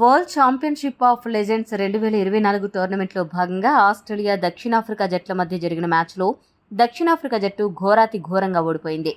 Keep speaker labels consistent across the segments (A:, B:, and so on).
A: World championship of legends 2024 టోర్నమెంట్లో భాగంగా Australia దక్షిణాఫ్రికా జట్ల మధ్య జరిగిన మ్యాచ్లో దక్షిణాఫ్రికా జట్టు ఘోరాతి ఘోరంగా ఓడిపోయింది.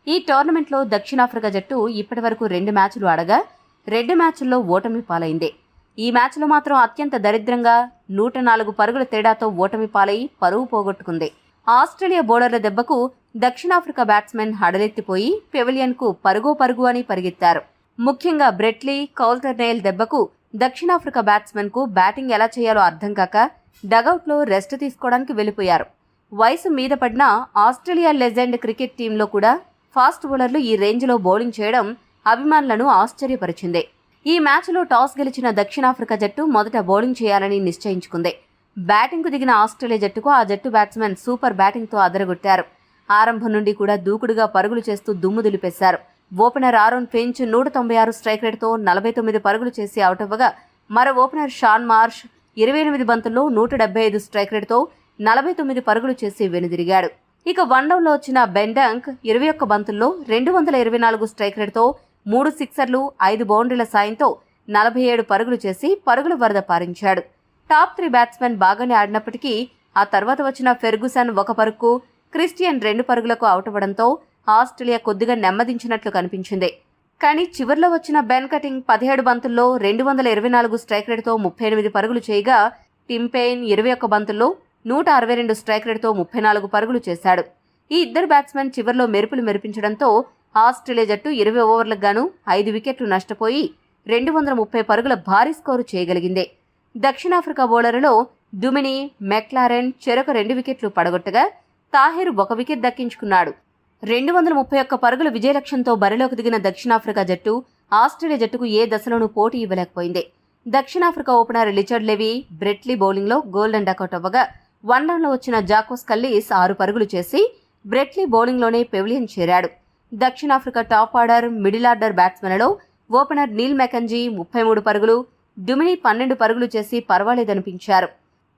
A: ఈ టోర్నమెంట్లో దక్షిణాఫ్రికా జట్టు ఇప్పటివరకు 2 మ్యాచ్లు ఆడగా 2 మ్యాచ్ల్లో ఓటమి పాలైంది. ఈ మ్యాచ్లో మాత్రం అత్యంత దరిద్రంగా 104 పరుగుల తేడాతో ఓటమి పాలై పరువు పోగొట్టుకుంది. ఆస్ట్రేలియా బౌలర్ల దెబ్బకు దక్షిణాఫ్రికా బ్యాట్స్మెన్ హడలెత్తిపోయి పెవిలియన్కు పరుగు అని పరిగెత్తారు. ముఖ్యంగా బ్రెట్లీ, కౌల్టర్నైల్ దెబ్బకు దక్షిణాఫ్రికా బ్యాట్స్మెన్కు బ్యాటింగ్ ఎలా చేయాలో అర్థం కాక డగౌట్లో రెస్ట్ తీసుకోవడానికి వెళ్లిపోయారు. వయసు మీద పడిన ఆస్ట్రేలియా లెజెండ్ క్రికెట్ టీంలో కూడా ఫాస్ట్ బౌలర్లు ఈ రేంజ్లో బౌలింగ్ చేయడం అభిమానులను ఆశ్చర్యపరిచింది. ఈ మ్యాచ్లో టాస్ గెలిచిన దక్షిణాఫ్రికా జట్టు మొదట బౌలింగ్ చేయాలని నిశ్చయించుకుంది. బ్యాటింగ్కు దిగిన ఆస్ట్రేలియా జట్టుకు ఆ జట్టు బ్యాట్స్మెన్ సూపర్ బ్యాటింగ్తో అదరగొట్టారు. ఆరంభం నుండి కూడా దూకుడుగా పరుగులు చేస్తూ దుమ్ము దులిపేశారు. ఓపెనర్ ఆరోన్ ఫించ్ 196 స్ట్రైక్ రేట్తో 49 పరుగులు చేసి అవుట్ అవ్వగా, మరో ఓపెనర్ షాన్ మార్ష్ 28 బంతుల్లో 175 స్ట్రైక్ రేట్తో 49 పరుగులు చేసి వెనుదిరిగాడు. ఇక వన్డౌన్లో వచ్చిన బెన్ డంక్ 21 బంతుల్లో 224 స్ట్రైక్ రేట్తో 3 సిక్సర్లు 5 బౌండరీల సాయంతో 47 పరుగులు చేసి పరుగుల వరద పారించాడు. టాప్ 3 బ్యాట్స్మెన్ బాగానే ఆడినప్పటికీ ఆ తర్వాత వచ్చిన ఫెర్గుసన్ 1 పరుగుకు, క్రిస్టియన్ 2 పరుగులకు అవుట్ అవ్వడంతో ఆస్ట్రేలియా కొద్దిగా నెమ్మదించినట్లు కనిపించింది. కానీ చివర్లో వచ్చిన బెన్ కటింగ్ 17 బంతుల్లో 224 స్ట్రైక్ రేట్తో 38 పరుగులు చేయగా, టిమ్ పెయిన్ 21 బంతుల్లో 162 స్ట్రైక్ రేట్తో 34 పరుగులు చేశాడు. ఈ ఇద్దరు బ్యాట్స్మెన్ చివర్లో మెరుపులు మెరిపించడంతో ఆస్ట్రేలియా జట్టు 20 ఓవర్లకు గాను 5 వికెట్లు నష్టపోయి 230 పరుగుల భారీ స్కోరు చేయగలిగింది. దక్షిణాఫ్రికా బౌలర్లలో డుమిని, మెక్లారెన్ చెరొక 2 వికెట్లు పడగొట్టగా, తాహిర్ 1 వికెట్ దక్కించుకున్నాడు. 231 పరుగుల విజయ లక్ష్యంతో బరిలోకి దిగిన దక్షిణాఫ్రికా జట్టు ఆస్ట్రేలియా జట్టుకు ఏ దశలోనూ పోటీ ఇవ్వలేకపోయింది. దక్షిణాఫ్రికా ఓపెనర్ రిచర్డ్ లెవీ, బ్రెట్లీ బౌలింగ్లో గోల్డెన్ డకౌట్ అవ్వగా, వన్డౌన్లో వచ్చిన జాకోస్ కల్లీస్ 6 పరుగులు చేసి బ్రెట్లీ బౌలింగ్లోనే పెవిలియన్ చేరాడు. దక్షిణాఫ్రికా టాప్ ఆర్డర్, మిడిల్ ఆర్డర్ బ్యాట్స్మెన్లలో ఓపెనర్ నీల్ మెకంజీ 33 పరుగులు, డుమిని 12 పరుగులు చేసి పర్వాలేదనిపించారు.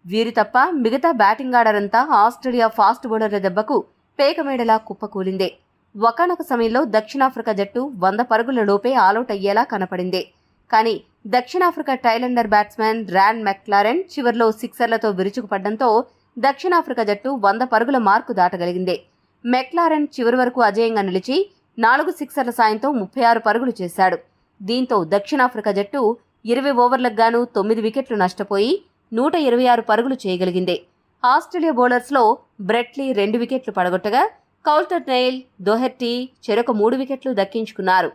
A: వీరు తప్ప మిగతా బ్యాటింగ్ ఆర్డర్ అంతా ఆస్ట్రేలియా ఫాస్ట్ బౌలర్ల దెబ్బకు పేకమేడలా కుప్పకూలిందే. ఒకానొక సమయంలో దక్షిణాఫ్రికా జట్టు 100 పరుగుల లోపే ఆలౌట్ అయ్యేలా కనపడింది. కానీ దక్షిణాఫ్రికా టైలెండర్ బ్యాట్స్మెన్ ర్యాన్ మెక్లారెన్ చివర్లో సిక్సర్లతో విరుచుకుపడ్డంతో దక్షిణాఫ్రికా జట్టు 100 పరుగుల మార్కు దాటగలిగింది. మెక్లారెన్ చివరి వరకు అజేయంగా నిలిచి 4 సిక్సర్ల సాయంతో 36 పరుగులు చేశాడు. దీంతో దక్షిణాఫ్రికా జట్టు 20 ఓవర్లకు గాను 9 వికెట్లు నష్టపోయి 126 పరుగులు చేయగలిగింది. ఆస్ట్రేలియా బౌలర్స్లో బ్రెట్లీ 2 వికెట్లు పడగొట్టగా, కౌల్టర్నైల్, దోహెర్టీ చెరొక 3 వికెట్లు దక్కించుకున్నారు.